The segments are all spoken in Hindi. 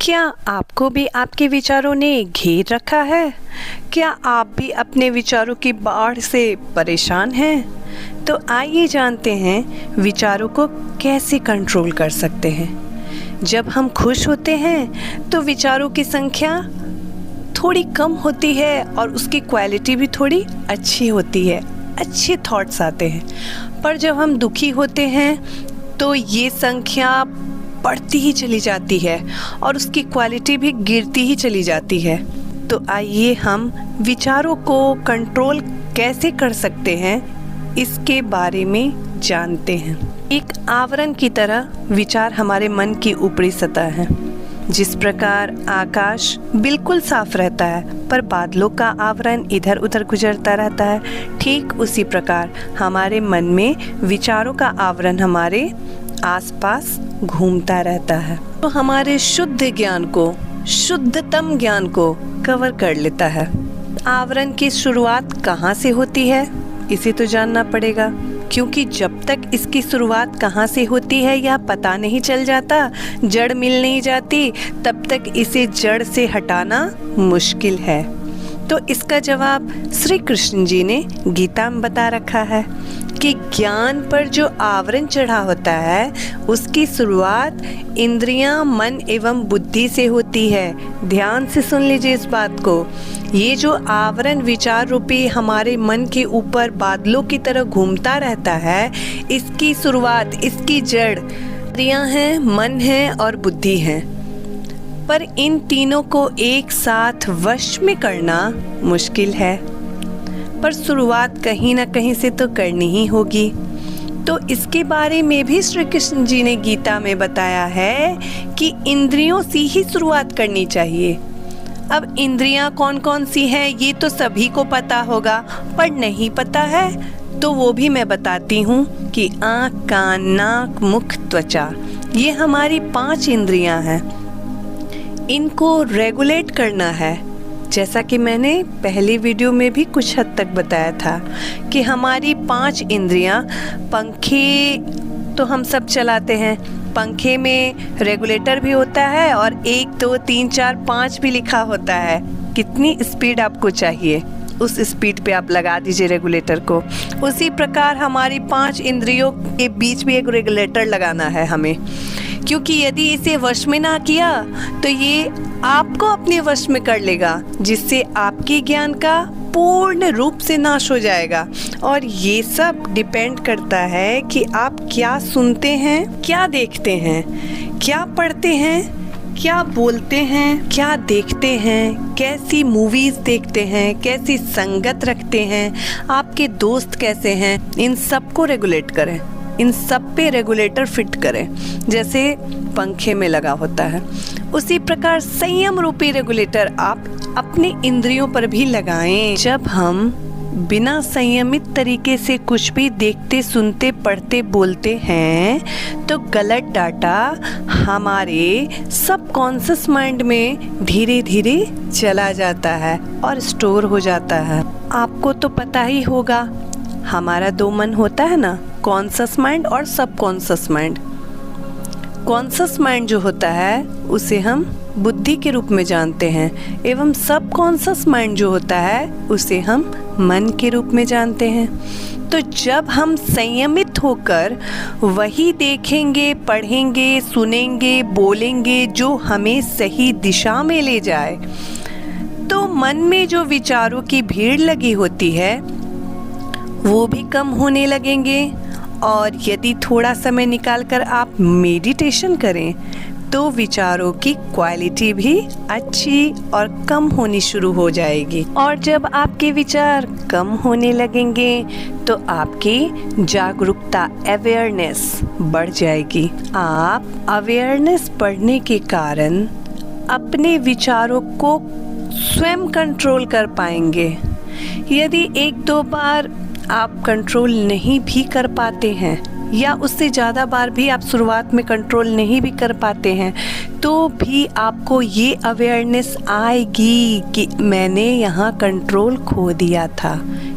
क्या आपको भी आपके विचारों ने घेर रखा है? क्या आप भी अपने विचारों की बाढ़ से परेशान हैं? तो आइए जानते हैं विचारों को कैसे कंट्रोल कर सकते हैं। जब हम खुश होते हैं तो विचारों की संख्या थोड़ी कम होती है और उसकी क्वालिटी भी थोड़ी अच्छी होती है, अच्छे थॉट्स आते हैं। पर जब हम दुखी होते हैं तो ये संख्या बढ़ती ही चली जाती है और उसकी क्वालिटी भी गिरती ही चली जाती है। तो आइए हम विचारों को कंट्रोल कैसे कर सकते हैं इसके बारे में जानते हैं। एक आवरण की तरह विचार हमारे मन की ऊपरी सतह है। जिस प्रकार आकाश बिल्कुल साफ रहता है पर बादलों का आवरण इधर उधर गुजरता रहता है, ठीक उसी प्रकार हमारे मन में विचारों का आवरण हमारे आसपास घूमता रहता है। तो हमारे शुद्ध ज्ञान को, शुद्धतम ज्ञान को कवर कर लेता है। आवरण की शुरुआत कहाँ से होती है इसे तो जानना पड़ेगा, क्योंकि जब तक इसकी शुरुआत कहाँ से होती है यह पता नहीं चल जाता, जड़ मिल नहीं जाती, तब तक इसे जड़ से हटाना मुश्किल है। तो इसका जवाब श्री कृष्ण जी ने गीता में बता रखा है कि ज्ञान पर जो आवरण चढ़ा होता है उसकी शुरुआत इंद्रियां, मन एवं बुद्धि से होती है। ध्यान से सुन लीजिए इस बात को। ये जो आवरण विचार रूपी हमारे मन के ऊपर बादलों की तरह घूमता रहता है, इसकी शुरुआत, इसकी जड़ इंद्रियां हैं, मन है और बुद्धि है। पर इन तीनों को एक साथ वश में करना मुश्किल है, पर शुरुआत कहीं ना कहीं से तो करनी ही होगी। तो इसके बारे में भी श्री कृष्ण जी ने गीता में बताया है कि इंद्रियों से ही शुरुआत करनी चाहिए। अब इंद्रियां कौन कौन सी हैं ये तो सभी को पता होगा, पर नहीं पता है तो वो भी मैं बताती हूँ कि आँख, कान, नाक, मुख, त्वचा, ये हमारी 5 इंद्रियां हैं। इनको रेगुलेट करना है। जैसा कि मैंने पहली वीडियो में भी कुछ हद तक बताया था कि हमारी 5 इंद्रियां, पंखे तो हम सब चलाते हैं, पंखे में रेगुलेटर भी होता है और 1 2 3 4 5 भी लिखा होता है। कितनी स्पीड आपको चाहिए उस स्पीड पे आप लगा दीजिए रेगुलेटर को। उसी प्रकार हमारी 5 इंद्रियों के बीच भी एक रेगुलेटर लगाना है हमें, क्योंकि यदि इसे वश में ना किया तो ये आपको अपने वश में कर लेगा, जिससे आपके ज्ञान का पूर्ण रूप से नाश हो जाएगा। और ये सब डिपेंड करता है कि आप क्या सुनते हैं, क्या देखते हैं, क्या पढ़ते हैं, क्या बोलते हैं, क्या देखते हैं, कैसी मूवीज देखते हैं, कैसी संगत रखते हैं, आपके दोस्त कैसे हैं, इन सब को रेगुलेट करें, इन सब पे रेगुलेटर फिट करें जैसे पंखे में लगा होता है। उसी प्रकार संयम रूपी रेगुलेटर आप अपने इंद्रियों पर भी लगाएं। जब हम बिना संयमित तरीके से कुछ भी देखते, सुनते, पढ़ते, बोलते हैं तो गलत डाटा हमारे सबकॉन्शियस माइंड में धीरे धीरे चला जाता है और स्टोर हो जाता है। आपको तो पता ही होगा हमारा 2 मन होता है ना, कॉन्शियस माइंड और सबकॉन्शियस माइंड। कॉन्शियस माइंड जो होता है उसे हम बुद्धि के रूप में जानते हैं एवं सबकॉन्शियस माइंड जो होता है उसे हम मन के रूप में जानते हैं। तो जब हम संयमित होकर वही देखेंगे, पढ़ेंगे, सुनेंगे, बोलेंगे जो हमें सही दिशा में ले जाए, तो मन में जो विचारों की भीड़ लगी होती है वो भी कम होने लगेंगे। और यदि थोड़ा समय निकालकर आप मेडिटेशन करें तो विचारों की क्वालिटी भी अच्छी और कम होनी शुरू हो जाएगी। और जब आपके विचार कम होने लगेंगे तो आपकी जागरूकता, अवेयरनेस बढ़ जाएगी। आप अवेयरनेस बढ़ने के कारण अपने विचारों को स्वयं कंट्रोल कर पाएंगे। यदि 1-2 बार आप कंट्रोल नहीं भी कर पाते हैं या उससे ज़्यादा बार भी आप शुरुआत में कंट्रोल नहीं भी कर पाते हैं, तो भी आपको ये अवेयरनेस आएगी कि मैंने यहाँ कंट्रोल खो दिया था।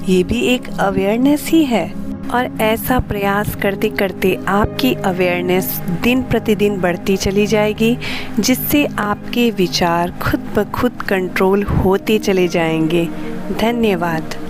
ये भी एक अवेयरनेस ही है। और ऐसा प्रयास करते करते आपकी अवेयरनेस दिन प्रतिदिन बढ़ती चली जाएगी, जिससे आपके विचार खुद ब खुद कंट्रोल होते चले जाएंगे। धन्यवाद।